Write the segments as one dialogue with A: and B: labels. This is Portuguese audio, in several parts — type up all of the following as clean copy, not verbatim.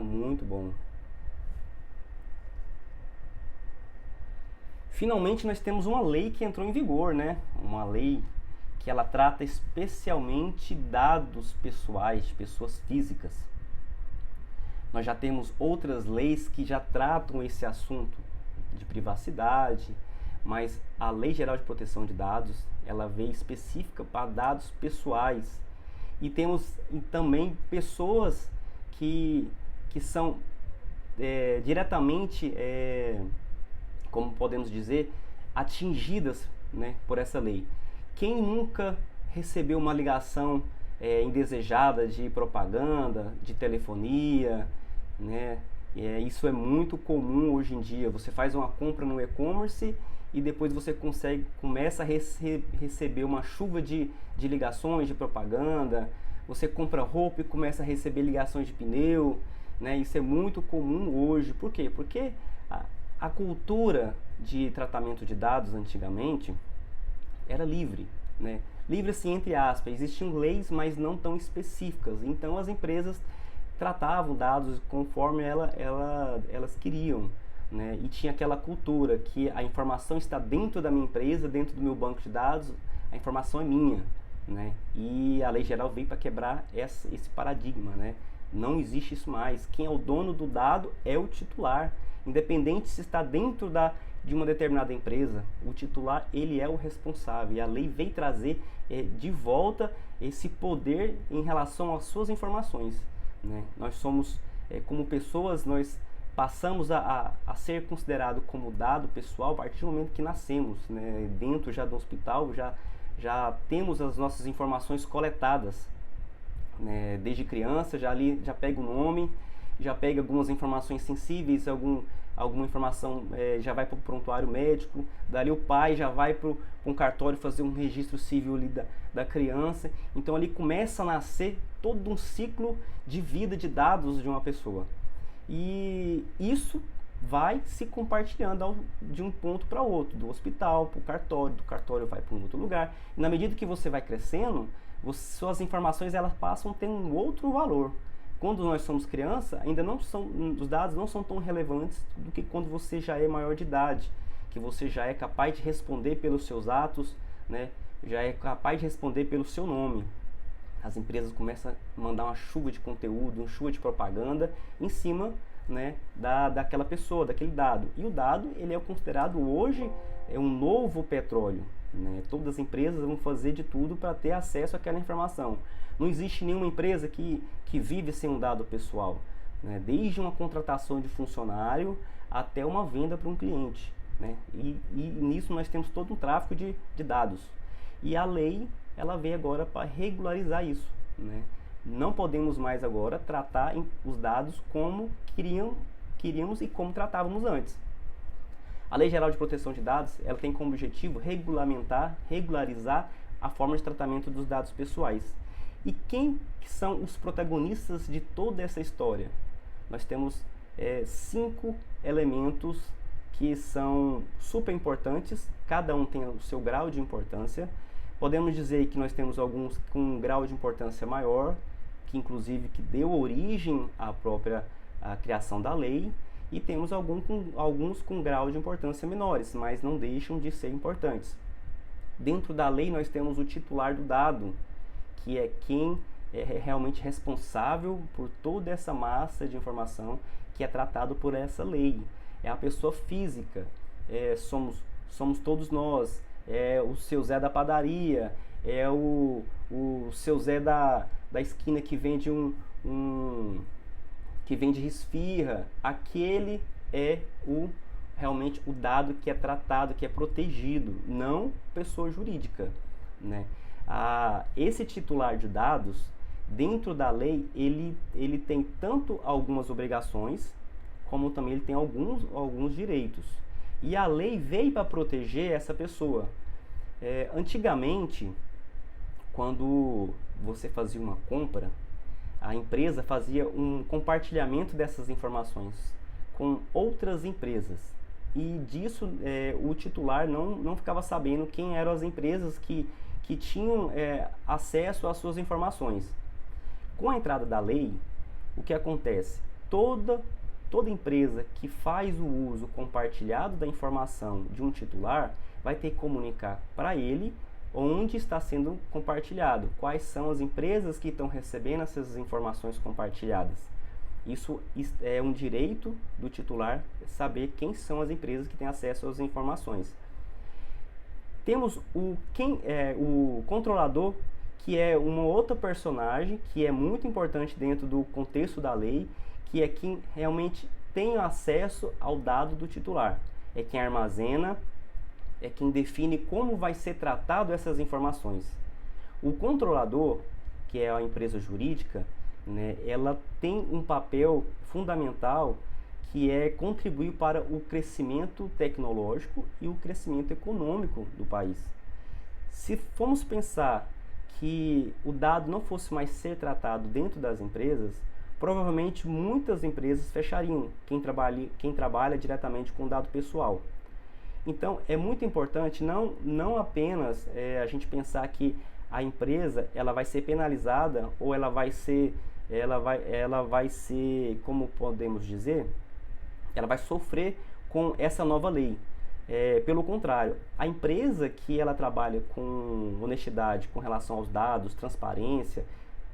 A: Muito bom. Finalmente nós temos uma lei que entrou em vigor, né? Uma lei que ela trata especialmente dados pessoais de pessoas físicas. Nós já temos outras leis que já tratam esse assunto de privacidade, mas a Lei Geral de Proteção de Dados, ela veio específica para dados pessoais. E temos também pessoas que são diretamente, como podemos dizer, atingidas, né, por essa lei. Quem nunca recebeu uma ligação indesejada de propaganda, de telefonia, né? Isso é muito comum hoje em dia. Você faz uma compra no e-commerce e depois você começa a receber uma chuva de ligações de propaganda. Você compra roupa e começa a receber ligações de pneu, né? Isso é muito comum hoje. Por quê? Porque a cultura de tratamento de dados antigamente era livre, né? Livre assim, entre aspas, existiam leis, mas não tão específicas. Então as empresas tratavam dados conforme elas queriam, né? E tinha aquela cultura que a informação está dentro da minha empresa, dentro do meu banco de dados, a informação é minha, né? E a lei geral veio para quebrar esse paradigma, né? Não existe isso mais. Quem é o dono do dado é o titular, independente se está dentro de uma determinada empresa. O titular, ele é o responsável, e a lei veio trazer de volta esse poder em relação às suas informações, né? Nós somos, como pessoas, nós passamos a ser considerado como dado pessoal a partir do momento que nascemos, né? Dentro já do hospital, já temos as nossas informações coletadas, né? Desde criança, já pega o nome, já pega algumas informações sensíveis, alguma informação já vai para o prontuário médico, dali o pai já vai para um cartório fazer um registro civil ali da criança. Então ali começa a nascer todo um ciclo de vida de dados de uma pessoa. E isso vai se compartilhando de um ponto para outro, do hospital para o cartório, do cartório vai para um outro lugar. E na medida que você vai crescendo, suas informações elas passam a ter um outro valor. Quando nós somos criança, os dados não são tão relevantes do que quando você já é maior de idade, que você já é capaz de responder pelos seus atos, né? Já é capaz de responder pelo seu nome. As empresas começam a mandar uma chuva de conteúdo, uma chuva de propaganda em cima, né, daquela pessoa, daquele dado. E o dado, ele é considerado hoje um novo petróleo, né? Todas as empresas vão fazer de tudo para ter acesso àquela informação. Não existe nenhuma empresa que vive sem um dado pessoal, né? Desde uma contratação de funcionário até uma venda para um cliente, né? E nisso nós temos todo um tráfego de dados. E a lei, ela veio agora para regularizar isso, né? Não podemos mais agora tratar os dados como queríamos e como tratávamos antes. A Lei Geral de Proteção de Dados, ela tem como objetivo regularizar a forma de tratamento dos dados pessoais. E quem são os protagonistas de toda essa história? Nós temos 5 elementos que são super importantes, cada um tem o seu grau de importância. Podemos dizer que nós temos alguns com um grau de importância maior, que inclusive que deu origem à própria criação da lei, e temos alguns com grau de importância menores, mas não deixam de ser importantes. Dentro da lei nós temos o titular do dado, que é quem é realmente responsável por toda essa massa de informação que é tratado por essa lei. É a pessoa física, somos todos nós, é o seu Zé da padaria, é o seu Zé da esquina que vende que vende esfirra. Aquele é realmente o dado que é tratado, que é protegido, não pessoa jurídica, né? Esse titular de dados, dentro da lei, ele tem tanto algumas obrigações, como também ele tem alguns direitos. E a lei veio para proteger essa pessoa. Antigamente, quando você fazia uma compra, a empresa fazia um compartilhamento dessas informações com outras empresas. E disso o titular não ficava sabendo quem eram as empresas que tinham acesso às suas informações. Com a entrada da lei, o que acontece? toda empresa que faz o uso compartilhado da informação de um titular vai ter que comunicar para ele onde está sendo compartilhado, quais são as empresas que estão recebendo essas informações compartilhadas. Isso é um direito do titular saber quem são as empresas que têm acesso às informações. Temos o controlador, que é uma outra personagem que é muito importante dentro do contexto da lei, que é quem realmente tem acesso ao dado do titular. É quem armazena, é quem define como vai ser tratado essas informações. O controlador, que é a empresa jurídica, né, ela tem um papel fundamental que é contribuir para o crescimento tecnológico e o crescimento econômico do país. Se formos pensar que o dado não fosse mais ser tratado dentro das empresas, provavelmente muitas empresas fechariam quem trabalha diretamente com dado pessoal. Então é muito importante não apenas a gente pensar que a empresa ela vai ser penalizada ou ela vai ser, como podemos dizer, ela vai sofrer com essa nova lei. Pelo contrário, a empresa que ela trabalha com honestidade com relação aos dados, transparência,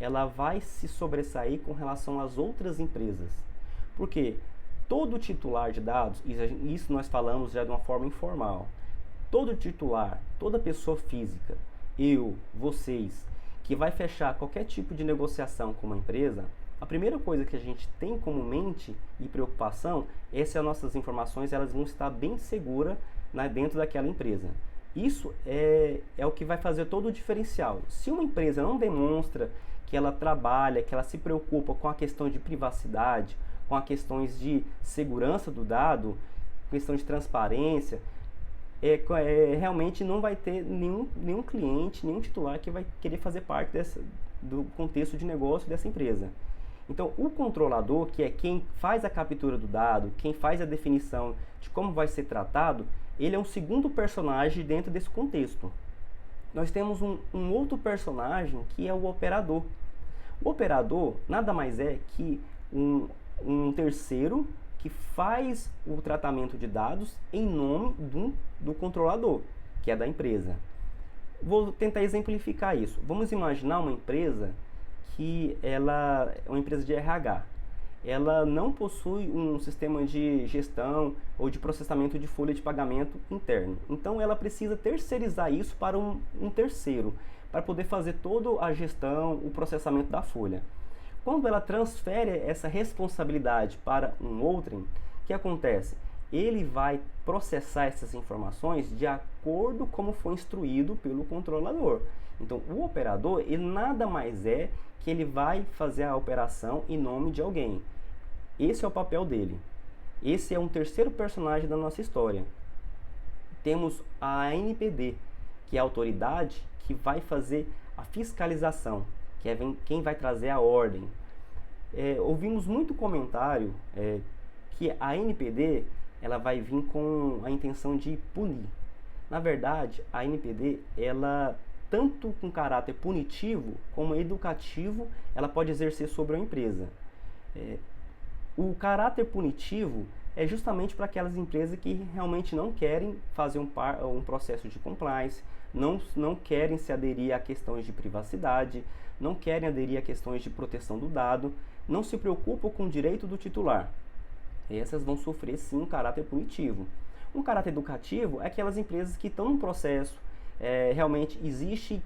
A: ela vai se sobressair com relação às outras empresas. Por quê? Todo titular de dados, isso nós falamos já de uma forma informal, todo titular, toda pessoa física, eu, vocês, que vai fechar qualquer tipo de negociação com uma empresa, a primeira coisa que a gente tem como mente e preocupação é se as nossas informações elas vão estar bem seguras dentro daquela empresa. Isso é o que vai fazer todo o diferencial. Se uma empresa não demonstra que ela trabalha, que ela se preocupa com a questão de privacidade, com as questões de segurança do dado, questão de transparência, realmente não vai ter nenhum cliente, nenhum titular que vai querer fazer parte do contexto de negócio dessa empresa. Então, o controlador, que é quem faz a captura do dado, quem faz a definição de como vai ser tratado, ele é um segundo personagem dentro desse contexto. Nós temos um outro personagem que é o operador. O operador nada mais é que um terceiro que faz o tratamento de dados em nome do controlador, que é da empresa. Vou tentar exemplificar isso. Vamos imaginar uma empresa que ela é uma empresa de RH. Ela não possui um sistema de gestão ou de processamento de folha de pagamento interno. Então ela precisa terceirizar isso para um terceiro, para poder fazer toda a gestão, o processamento da folha. Quando ela transfere essa responsabilidade para um outrem, o que acontece? Ele vai processar essas informações de acordo como foi instruído pelo controlador. Então, o operador, ele nada mais é que ele vai fazer a operação em nome de alguém. Esse é o papel dele. Esse é um terceiro personagem da nossa história. Temos a ANPD, que é a autoridade que vai fazer a fiscalização, que é quem vai trazer a ordem. Ouvimos muito comentário que a ANPD ela vai vir com a intenção de punir. Na verdade, a ANPD, ela tanto com caráter punitivo como educativo, ela pode exercer sobre a empresa. O caráter punitivo é justamente para aquelas empresas que realmente não querem fazer um processo de compliance, não querem se aderir a questões de privacidade, não querem aderir a questões de proteção do dado, não se preocupam com o direito do titular. Essas vão sofrer sim um caráter punitivo. Um caráter educativo é aquelas empresas que estão no processo, realmente existe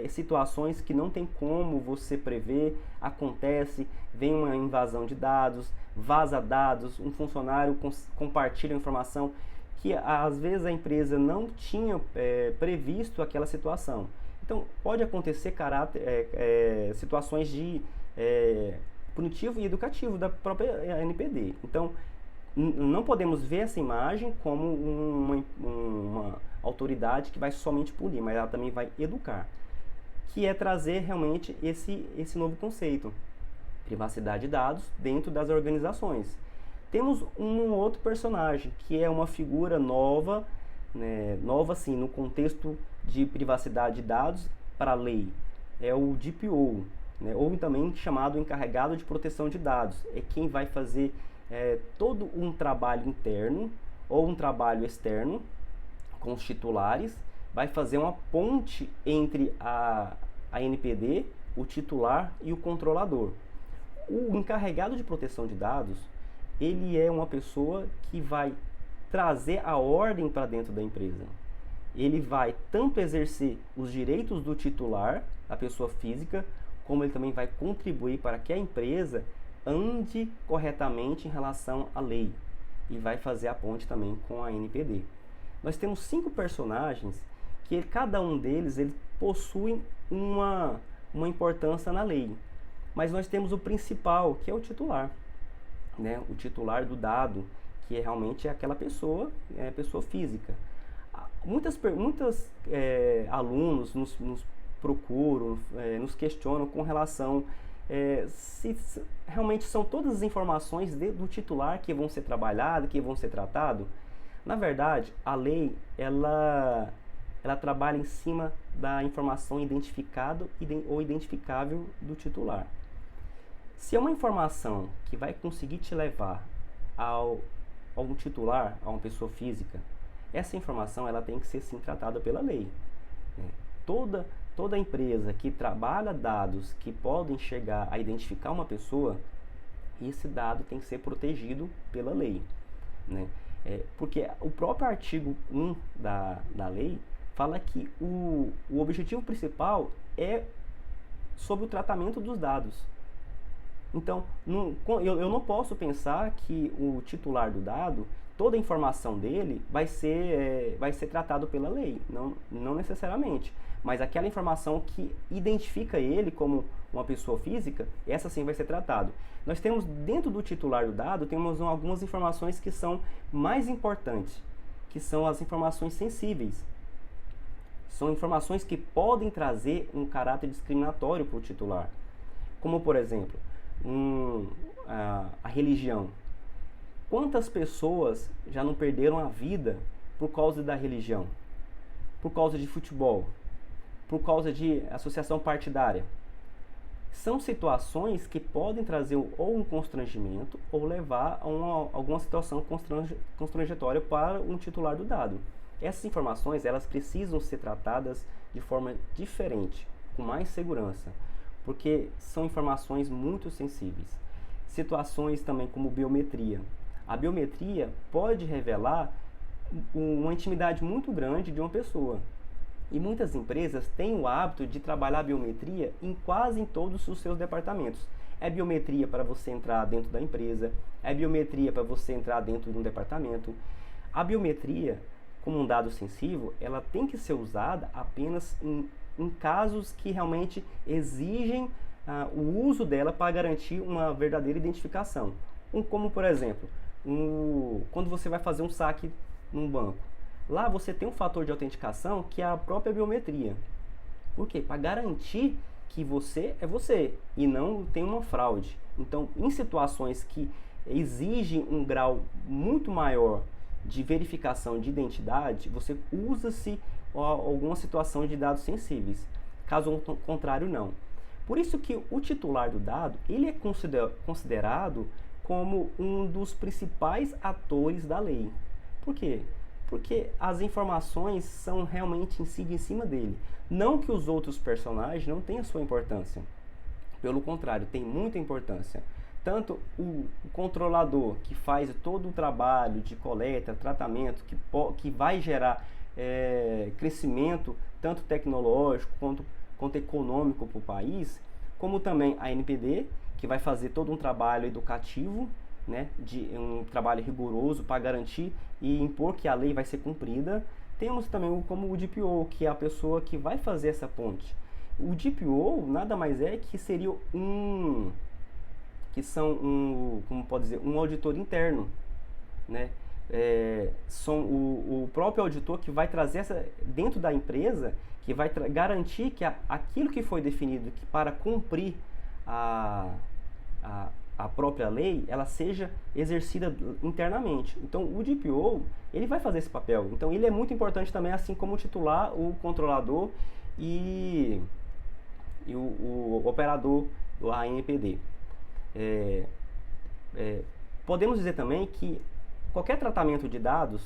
A: situações que não tem como você prever, acontece, vem uma invasão de dados, vaza dados, um funcionário compartilha informação que às vezes a empresa não tinha previsto aquela situação. Então pode acontecer situações de punitivo e educativo da própria ANPD. Então não podemos ver essa imagem como uma autoridade que vai somente punir, mas ela também vai educar, que é trazer realmente esse novo conceito, privacidade de dados dentro das organizações. Temos um outro personagem, que é uma figura nova, nova assim, no contexto de privacidade de dados para a lei, é o DPO, né? Ou também chamado encarregado de proteção de dados. É quem vai fazer todo um trabalho interno ou um trabalho externo com os titulares, vai fazer uma ponte entre a NPD, o titular e o controlador. O encarregado de proteção de dados, ele é uma pessoa que vai trazer a ordem para dentro da empresa. Ele vai tanto exercer os direitos do titular, da pessoa física, como ele também vai contribuir para que a empresa ande corretamente em relação à lei e vai fazer a ponte também com a NPD. Nós temos 5 personagens que cada um deles ele possui uma importância na lei, mas nós temos o principal, que é o titular, né? O titular do dado, que realmente é aquela pessoa, pessoa física. Muitos alunos nos procuram, nos questionam com relação se realmente são todas as informações do titular que vão ser trabalhadas, que vão ser tratadas. Na verdade, a lei ela trabalha em cima da informação identificada ou identificável do titular. Se é uma informação que vai conseguir te levar a um titular, a uma pessoa física, essa informação ela tem que ser sim tratada pela lei. Toda empresa que trabalha dados que podem chegar a identificar uma pessoa, esse dado tem que ser protegido pela lei, né? Porque o próprio artigo 1 da lei fala que o objetivo principal é sobre o tratamento dos dados. Então, eu não posso pensar que o titular do dado, toda a informação dele vai ser tratado pela lei, não necessariamente. Mas aquela informação que identifica ele como uma pessoa física, essa sim vai ser tratada. Nós temos, dentro do titular do dado, temos algumas informações que são mais importantes, que são as informações sensíveis. São informações que podem trazer um caráter discriminatório para o titular. Como, por exemplo, a religião. Quantas pessoas já não perderam a vida por causa da religião? Por causa de futebol? Por causa de associação partidária? São situações que podem trazer ou um constrangimento ou levar a alguma situação constrangetória para um titular do dado. Essas informações elas precisam ser tratadas de forma diferente, com mais segurança, porque são informações muito sensíveis. Situações também como biometria. A biometria pode revelar uma intimidade muito grande de uma pessoa. E muitas empresas têm o hábito de trabalhar a biometria em quase todos os seus departamentos. É biometria para você entrar dentro da empresa, é biometria para você entrar dentro de um departamento. A biometria, como um dado sensível, ela tem que ser usada apenas em casos que realmente exigem o uso dela para garantir uma verdadeira identificação. Como, por exemplo, quando você vai fazer um saque num banco. Lá você tem um fator de autenticação que é a própria biometria. Por quê? Para garantir que você é você e não tem uma fraude. Então, em situações que exigem um grau muito maior de verificação de identidade, você usa-se alguma situação de dados sensíveis. Caso contrário, não. Por isso que o titular do dado, ele é considerado como um dos principais atores da lei. Por quê? Porque as informações são realmente incidem em cima dele. Não que os outros personagens não tenham sua importância. Pelo contrário, tem muita importância. Tanto o controlador, que faz todo o trabalho de coleta, tratamento, que vai gerar crescimento, tanto tecnológico quanto econômico para o país, como também a NPD, que vai fazer todo um trabalho educativo, né, de um trabalho rigoroso para garantir e impor que a lei vai ser cumprida. Temos também como o DPO, que é a pessoa que vai fazer essa ponte. O DPO nada mais é que seria como pode dizer, um auditor interno, né? São o próprio auditor que vai trazer dentro da empresa, que vai garantir que aquilo que foi definido que para cumprir a própria lei, ela seja exercida internamente. Então, o DPO, ele vai fazer esse papel. Então, ele é muito importante também, assim como o titular, o controlador e e o operador do ANPD. Podemos dizer também que qualquer tratamento de dados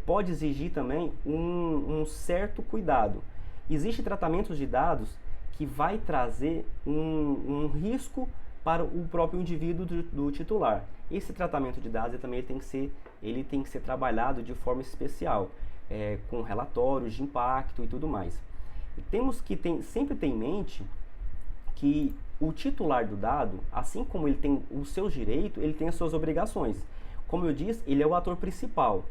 A: pode exigir também um certo cuidado. Existem tratamentos de dados que vai trazer um risco para o próprio indivíduo do titular. Esse tratamento de dados também tem que ser trabalhado de forma especial, com relatórios de impacto e tudo mais. E temos que sempre ter em mente que o titular do dado, assim como ele tem os seus direitos, ele tem as suas obrigações. Como eu disse, ele é o ator principal.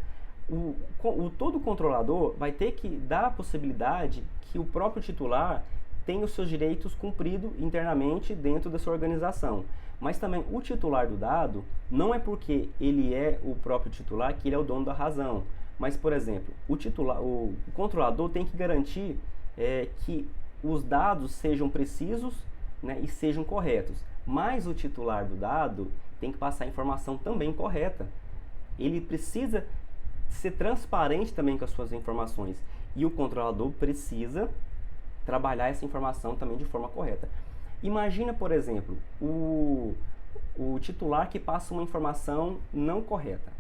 A: Todo controlador vai ter que dar a possibilidade que o próprio titular tenha os seus direitos cumpridos internamente dentro da sua organização. Mas também o titular do dado, não é porque ele é o próprio titular que ele é o dono da razão. Mas, por exemplo, o controlador tem que garantir que os dados sejam precisos, né, e sejam corretos. Mas o titular do dado tem que passar a informação também correta. Ele precisa ser transparente também com as suas informações. E o controlador precisa trabalhar essa informação também de forma correta. Imagina, por exemplo, o titular que passa uma informação não correta.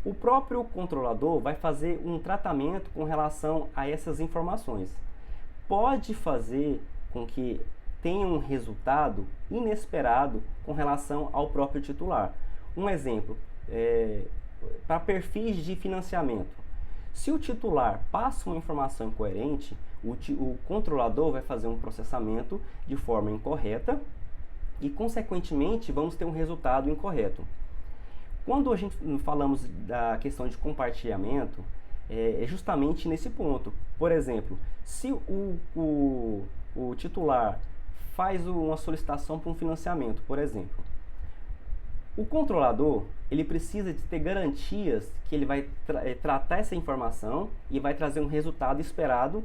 A: O próprio controlador vai fazer um tratamento com relação a essas informações. Pode fazer com que tenha um resultado inesperado com relação ao próprio titular. Um exemplo, para perfis de financiamento. Se o titular passa uma informação incoerente, o controlador vai fazer um processamento de forma incorreta e, consequentemente, vamos ter um resultado incorreto. Quando a gente falamos da questão de compartilhamento, é justamente nesse ponto. Por exemplo, se o titular faz uma solicitação para um financiamento, por exemplo, o controlador ele precisa de ter garantias que ele vai tratar essa informação e vai trazer um resultado esperado,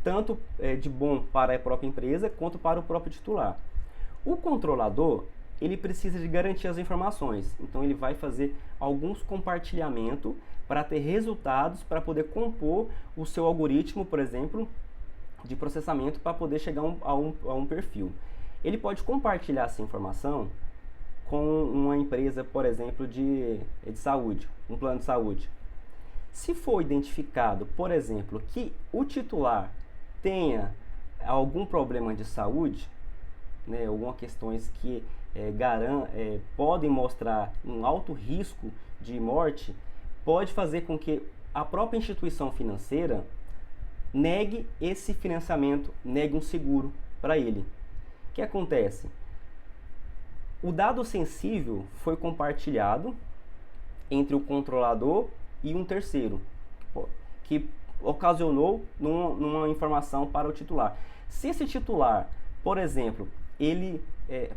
A: tanto de bom para a própria empresa quanto para o próprio titular. O controlador ele precisa de garantir as informações, então ele vai fazer alguns compartilhamentos para ter resultados, para poder compor o seu algoritmo, por exemplo, de processamento para poder chegar a um perfil. Ele pode compartilhar essa informação com uma empresa, por exemplo, de saúde, um plano de saúde. Se for identificado, por exemplo, que o titular tenha algum problema de saúde, né, algumas questões que podem mostrar um alto risco de morte, pode fazer com que a própria instituição financeira negue esse financiamento, negue um seguro para ele. O que acontece? O dado sensível foi compartilhado entre o controlador e um terceiro, que ocasionou numa informação para o titular. Se esse titular, por exemplo, ele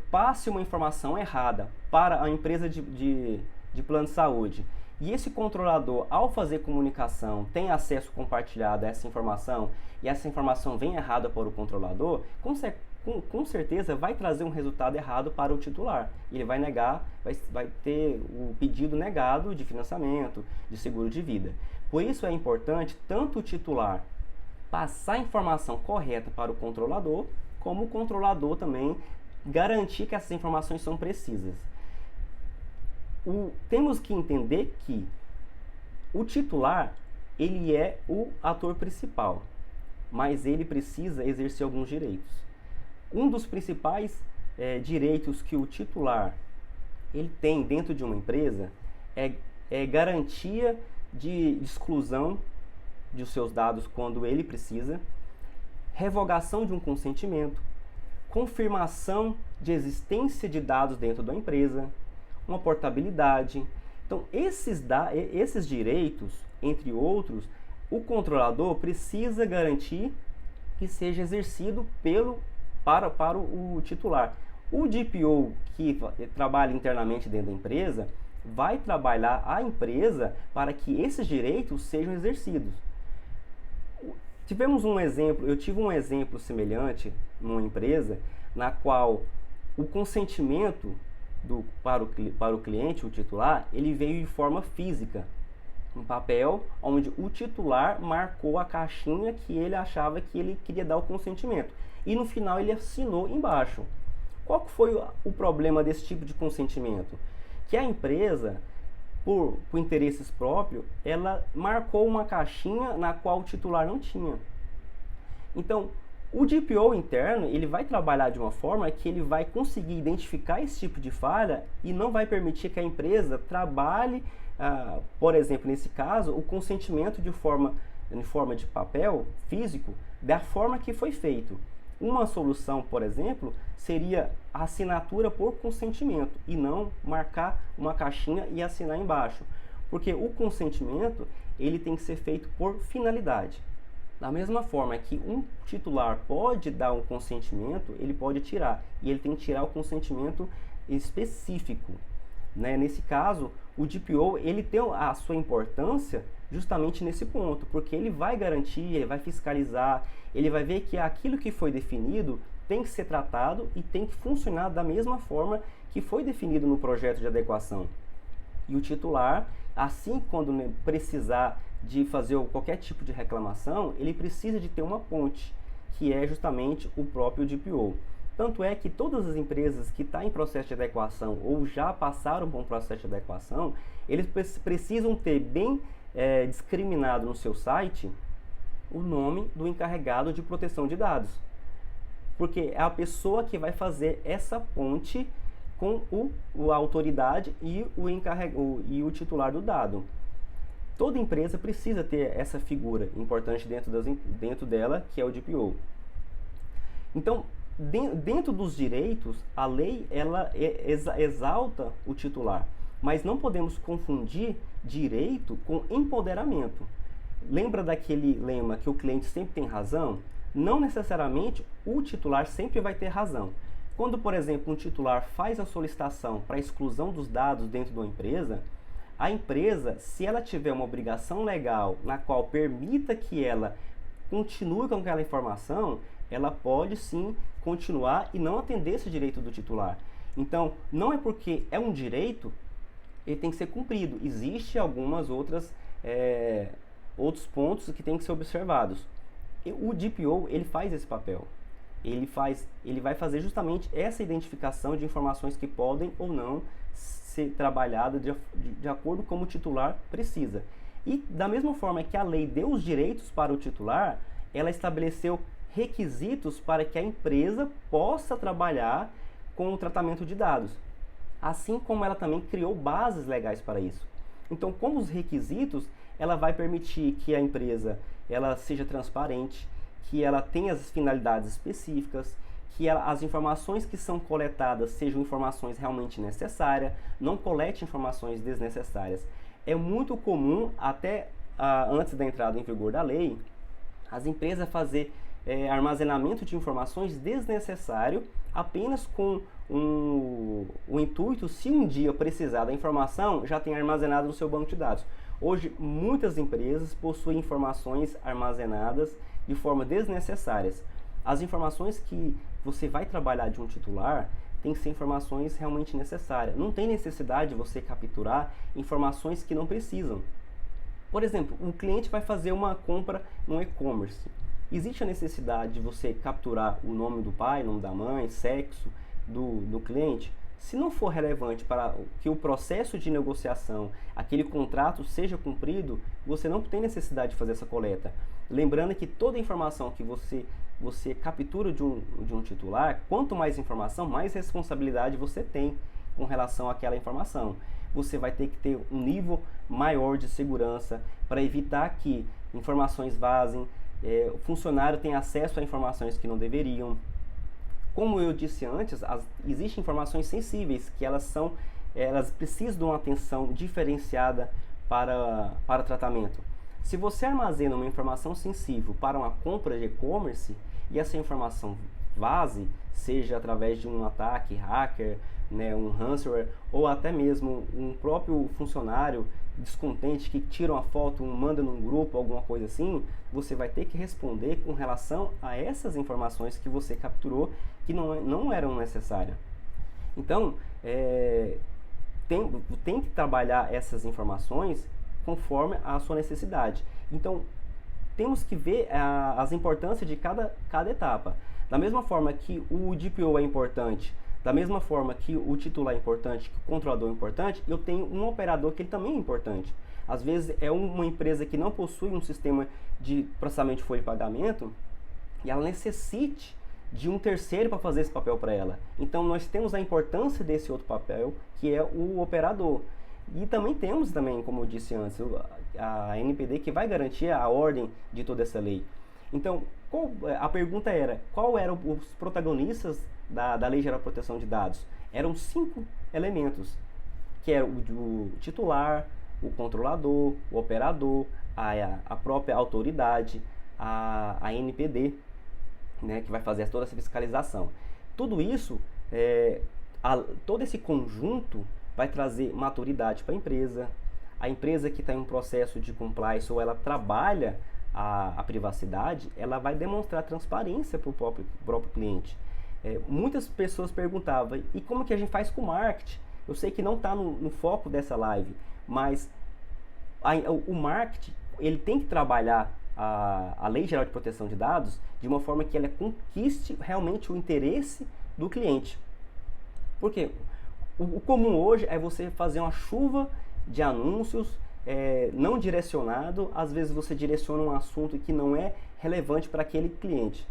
A: passe uma informação errada para a empresa de plano de saúde, e esse controlador, ao fazer comunicação, tem acesso compartilhado a essa informação, e essa informação vem errada para o controlador, com certeza vai trazer um resultado errado para o titular. Ele vai negar, vai ter o pedido negado de financiamento, de seguro de vida. Por isso é importante tanto o titular passar a informação correta para o controlador, como o controlador também garantir que essas informações são precisas. Temos que entender que o titular ele é o ator principal, mas ele precisa exercer alguns direitos. Um dos principais direitos que o titular ele tem dentro de uma empresa é garantia de exclusão de seus dados quando ele precisa, revogação de um consentimento, confirmação de existência de dados dentro da empresa, uma portabilidade. Então, esses direitos, entre outros, o controlador precisa garantir que seja exercido para o titular. O DPO, que trabalha internamente dentro da empresa, vai trabalhar a empresa para que esses direitos sejam exercidos. Eu tive um exemplo semelhante numa empresa, na qual o consentimento para o cliente, o titular, ele veio de forma física. um papel onde o titular marcou a caixinha que ele achava que ele queria dar o consentimento. E no final ele assinou embaixo. Qual que foi o problema desse tipo de consentimento? Que a empresa, por interesses próprios, ela marcou uma caixinha na qual o titular não tinha. Então, o DPO interno, ele vai trabalhar de uma forma que ele vai conseguir identificar esse tipo de falha e não vai permitir que a empresa trabalhe, por exemplo, nesse caso, o consentimento em forma de papel físico, da forma que foi feito. Uma solução, por exemplo, seria a assinatura por consentimento e não marcar uma caixinha e assinar embaixo. Porque o consentimento, ele tem que ser feito por finalidade. Da mesma forma que um titular pode dar um consentimento, ele pode tirar. E ele tem que tirar o consentimento específico. Né? Nesse caso, o DPO ele tem a sua importância justamente nesse ponto, porque ele vai garantir, ele vai fiscalizar, ele vai ver que aquilo que foi definido tem que ser tratado e tem que funcionar da mesma forma que foi definido no projeto de adequação. E o titular, assim quando precisar de fazer qualquer tipo de reclamação, ele precisa de ter uma ponte, que é justamente o próprio DPO. Tanto é que todas as empresas que estão em processo de adequação ou já passaram por um processo de adequação, eles precisam ter bem discriminado no seu site o nome do encarregado de proteção de dados. Porque é a pessoa que vai fazer essa ponte com a autoridade e o titular do dado. Toda empresa precisa ter essa figura importante dentro dela, que é o DPO. Então, dentro dos direitos, a lei ela exalta o titular, mas não podemos confundir direito com empoderamento. Lembra daquele lema que o cliente sempre tem razão? Não necessariamente o titular sempre vai ter razão. Quando, por exemplo, um titular faz a solicitação para a exclusão dos dados dentro de uma empresa, a empresa, se ela tiver uma obrigação legal na qual permita que ela continue com aquela informação, ela pode sim continuar e não atender esse direito do titular. Então, não é porque é um direito, ele tem que ser cumprido. Existem algumas outros pontos que têm que ser observados. O DPO, ele faz esse papel. Ele vai fazer justamente essa identificação de informações que podem ou não ser trabalhadas de acordo com o titular precisa. E da mesma forma que a lei deu os direitos para o titular, ela estabeleceu requisitos para que a empresa possa trabalhar com o tratamento de dados. Assim como ela também criou bases legais para isso. Então, como os requisitos, ela vai permitir que a empresa ela seja transparente, que ela tenha as finalidades específicas, que as informações que são coletadas sejam informações realmente necessárias, não colete informações desnecessárias. É muito comum, até antes da entrada em vigor da lei, as empresas fazer armazenamento de informações desnecessário apenas com o intuito, se um dia precisar da informação, já tem armazenado no seu banco de dados. Hoje, muitas empresas possuem informações armazenadas de forma desnecessárias. As informações que você vai trabalhar de um titular tem que ser informações realmente necessárias. Não tem necessidade de você capturar informações que não precisam. Por exemplo, um cliente vai fazer uma compra no e-commerce. Existe a necessidade de você capturar o nome do pai, nome da mãe, sexo do cliente? Se não for relevante para que o processo de negociação, aquele contrato seja cumprido, você não tem necessidade de fazer essa coleta. Lembrando que toda informação que você captura de um titular, quanto mais informação, mais responsabilidade você tem com relação àquela informação. Você vai ter que ter um nível maior de segurança para evitar que informações vazem, o funcionário tenha acesso a informações que não deveriam. Como eu disse antes, existem informações sensíveis que elas precisam de uma atenção diferenciada para tratamento. Se você armazena uma informação sensível para uma compra de e-commerce e essa informação vaze, seja através de um ataque hacker, um ransomware, ou até mesmo um próprio funcionário descontente que tira uma foto, manda num grupo, alguma coisa assim, você vai ter que responder com relação a essas informações que você capturou que não eram necessárias. Então, tem que trabalhar essas informações conforme a sua necessidade. Então, temos que ver as importâncias de cada etapa. Da mesma forma que o DPO é importante, da mesma forma que o titular é importante, que o controlador é importante, eu tenho um operador que ele também é importante. Às vezes é uma empresa que não possui um sistema de processamento de folha de pagamento e ela necessite de um terceiro para fazer esse papel para ela. Então nós temos a importância desse outro papel, que é o operador. E também temos, como eu disse antes, a NPD que vai garantir a ordem de toda essa lei. Então, a pergunta era, qual eram os protagonistas da Lei Geral de Proteção de Dados? Eram 5 elementos, que é o titular, o controlador, o operador, a própria autoridade, a NPD, né, que vai fazer toda essa fiscalização. Tudo isso, todo esse conjunto vai trazer maturidade para a empresa que está em um processo de compliance ou ela trabalha a privacidade, ela vai demonstrar transparência para o próprio cliente. Muitas pessoas perguntavam, e como que a gente faz com o marketing? Eu sei que não está no foco dessa live, mas o marketing ele tem que trabalhar a Lei Geral de Proteção de Dados de uma forma que ela conquiste realmente o interesse do cliente. Por quê? O comum hoje é você fazer uma chuva de anúncios não direcionado, às vezes você direciona um assunto que não é relevante para aquele cliente.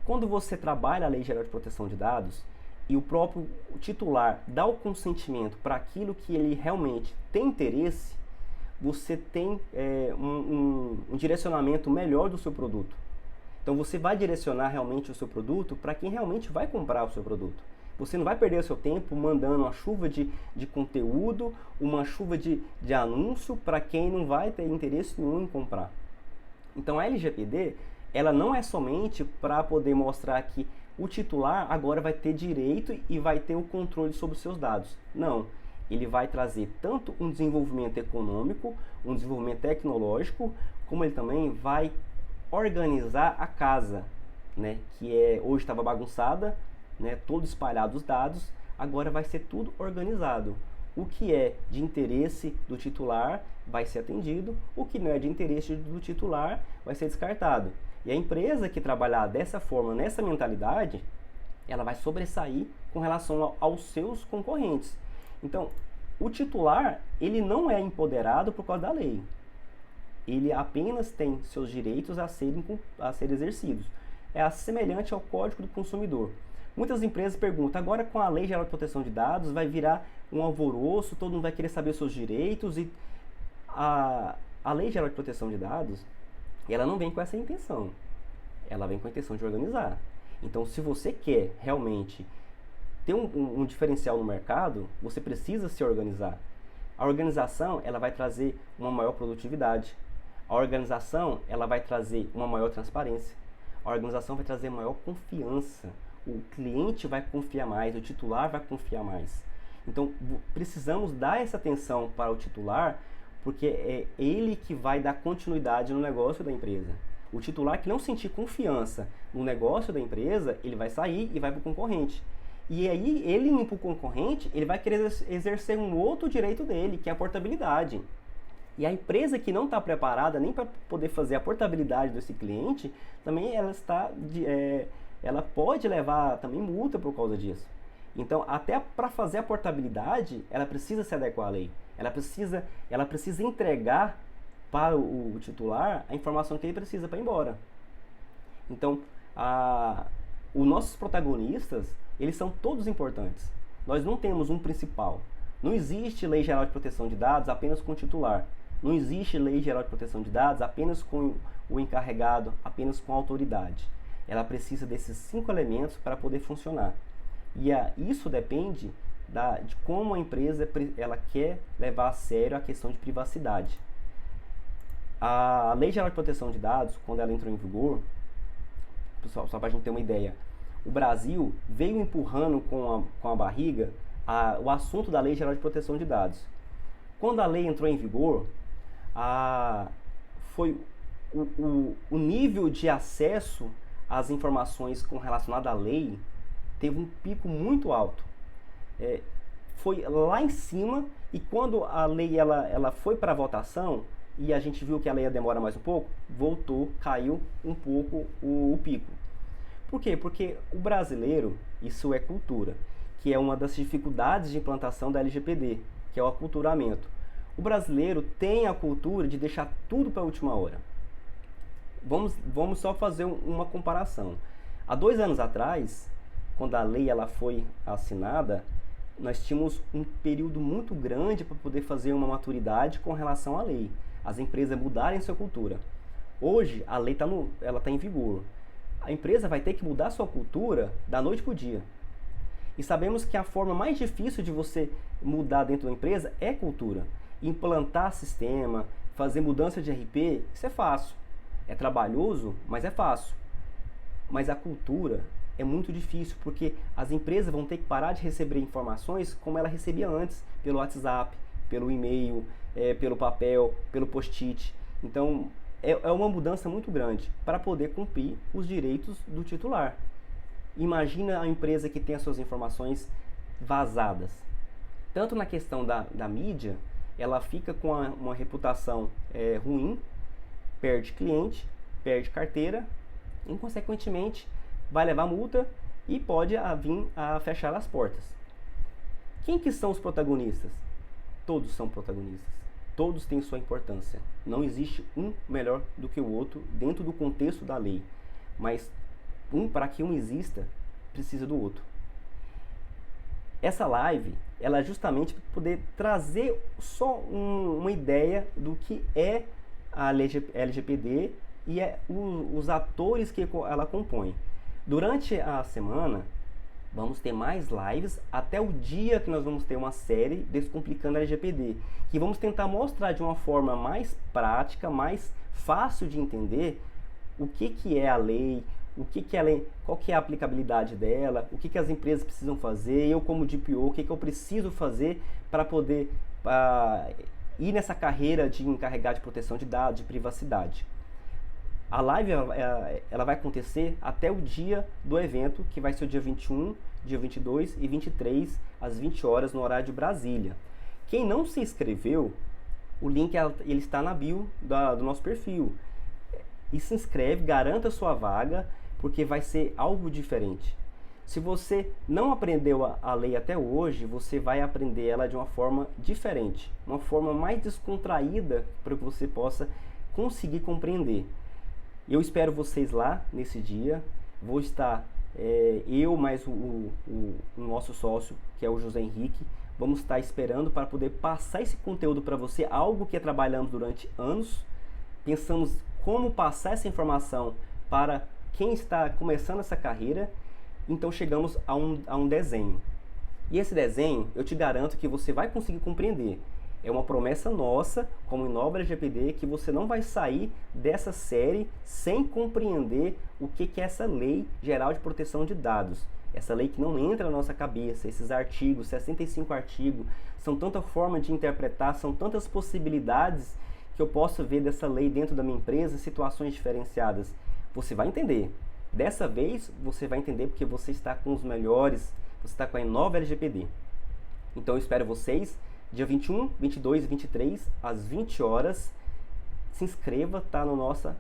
A: Quando você trabalha a Lei Geral de Proteção de Dados e o próprio titular dá o consentimento para aquilo que ele realmente tem interesse, você tem um direcionamento melhor do seu produto. Então você vai direcionar realmente o seu produto para quem realmente vai comprar o seu produto. Você não vai perder o seu tempo mandando uma chuva de conteúdo, uma chuva de anúncio para quem não vai ter interesse nenhum em comprar. Então a LGPD, ela não é somente para poder mostrar que o titular agora vai ter direito e vai ter o controle sobre os seus dados. Não, ele vai trazer tanto um desenvolvimento econômico, um desenvolvimento tecnológico, como ele também vai organizar a casa, né, que hoje estava bagunçada, né, todo espalhado os dados, agora vai ser tudo organizado. O que é de interesse do titular vai ser atendido, o que não é de interesse do titular vai ser descartado. E a empresa que trabalhar dessa forma, nessa mentalidade, ela vai sobressair com relação aos seus concorrentes. Então, o titular, ele não é empoderado por causa da lei. Ele apenas tem seus direitos a serem exercidos. É semelhante ao Código do Consumidor. Muitas empresas perguntam, agora com a Lei Geral de Proteção de Dados vai virar um alvoroço, todo mundo vai querer saber os seus direitos, e a Lei Geral de Proteção de Dados, ela não vem com essa intenção, ela vem com a intenção de organizar. Então, se você quer realmente ter um diferencial no mercado, você precisa se organizar. A organização, ela vai trazer uma maior produtividade, a organização, ela vai trazer uma maior transparência, a organização vai trazer maior confiança. O cliente vai confiar mais, o titular vai confiar mais. Então, precisamos dar essa atenção para o titular, porque é ele que vai dar continuidade no negócio da empresa. O titular que não sentir confiança no negócio da empresa, ele vai sair e vai para o concorrente. E aí, ele indo para o concorrente, ele vai querer exercer um outro direito dele, que é a portabilidade. E a empresa que não está preparada nem para poder fazer a portabilidade desse cliente, também ela pode levar também multa por causa disso. Então, até para fazer a portabilidade, ela precisa se adequar à lei. Ela precisa entregar para o titular a informação que ele precisa para ir embora. Então, os nossos protagonistas, eles são todos importantes. Nós não temos um principal. Não existe Lei Geral de Proteção de Dados apenas com o titular. Não existe Lei Geral de Proteção de Dados apenas com o encarregado, apenas com a autoridade. Ela precisa desses 5 elementos para poder funcionar. E isso depende de como a empresa ela quer levar a sério a questão de privacidade. A Lei Geral de Proteção de Dados, quando ela entrou em vigor, pessoal, só para a gente ter uma ideia, o Brasil veio empurrando com a barriga o assunto da Lei Geral de Proteção de Dados. Quando a lei entrou em vigor, foi o nível de acesso as informações relacionadas à lei teve um pico muito alto. foi lá em cima, e quando a lei ela foi para votação e a gente viu que ela ia demorar mais um pouco, voltou, caiu um pouco o pico. Por quê? Porque o brasileiro, isso é cultura, que é uma das dificuldades de implantação da LGPD, que é o aculturamento. O brasileiro tem a cultura de deixar tudo para a última hora. Vamos só fazer uma comparação. Há 2 anos atrás, quando a lei ela foi assinada, nós tínhamos um período muito grande para poder fazer uma maturidade com relação à lei. As empresas mudarem sua cultura. Hoje, a lei está em vigor. A empresa vai ter que mudar sua cultura da noite para o dia. E sabemos que a forma mais difícil de você mudar dentro da empresa é cultura. Implantar sistema, fazer mudança de RP, isso é fácil. É trabalhoso, mas é fácil. Mas a cultura é muito difícil, porque as empresas vão ter que parar de receber informações como ela recebia antes, pelo WhatsApp, pelo e-mail, pelo papel, pelo post-it. Então, é uma mudança muito grande para poder cumprir os direitos do titular. Imagina a empresa que tem as suas informações vazadas. Tanto na questão da mídia, ela fica com uma reputação ruim, perde cliente, perde carteira, e, consequentemente, vai levar multa e pode vir a fechar as portas. Quem que são os protagonistas? Todos são protagonistas. Todos têm sua importância. Não existe um melhor do que o outro dentro do contexto da lei. Mas para que um exista, precisa do outro. Essa live, ela é justamente para poder trazer só uma ideia do que é a LGPD e os atores que ela compõe. Durante a semana, vamos ter mais lives até o dia que nós vamos ter uma série Descomplicando a LGPD, que vamos tentar mostrar de uma forma mais prática, mais fácil de entender o que é a lei, qual que é a aplicabilidade dela, o que as empresas precisam fazer, eu como DPO, o que eu preciso fazer para poder ir nessa carreira de encarregado de proteção de dados, de privacidade. A live ela vai acontecer até o dia do evento, que vai ser o dia 21, dia 22 e 23, às 20 horas, no horário de Brasília. Quem não se inscreveu, o link ele está na bio do nosso perfil. E se inscreve, garanta sua vaga, porque vai ser algo diferente. Se você não aprendeu a lei até hoje, você vai aprender ela de uma forma diferente, uma forma mais descontraída para que você possa conseguir compreender. Eu espero vocês lá nesse dia. Vou estar eu mais o nosso sócio, que é o José Henrique. Vamos estar esperando para poder passar esse conteúdo para você, algo que trabalhamos durante anos. Pensamos como passar essa informação para quem está começando essa carreira. Então chegamos a um desenho. E esse desenho, eu te garanto que você vai conseguir compreender. É uma promessa nossa, como Inova LGPD, que você não vai sair dessa série sem compreender o que é essa Lei Geral de Proteção de Dados. Essa lei que não entra na nossa cabeça, esses artigos, 65 artigos, são tanta forma de interpretar, são tantas possibilidades que eu posso ver dessa lei dentro da minha empresa, situações diferenciadas. Você vai entender. Dessa vez, você vai entender porque você está com os melhores, você está com a Inova LGPD. Então, eu espero vocês. Dia 21, 22 e 23, às 20 horas. Se inscreva, tá na nossa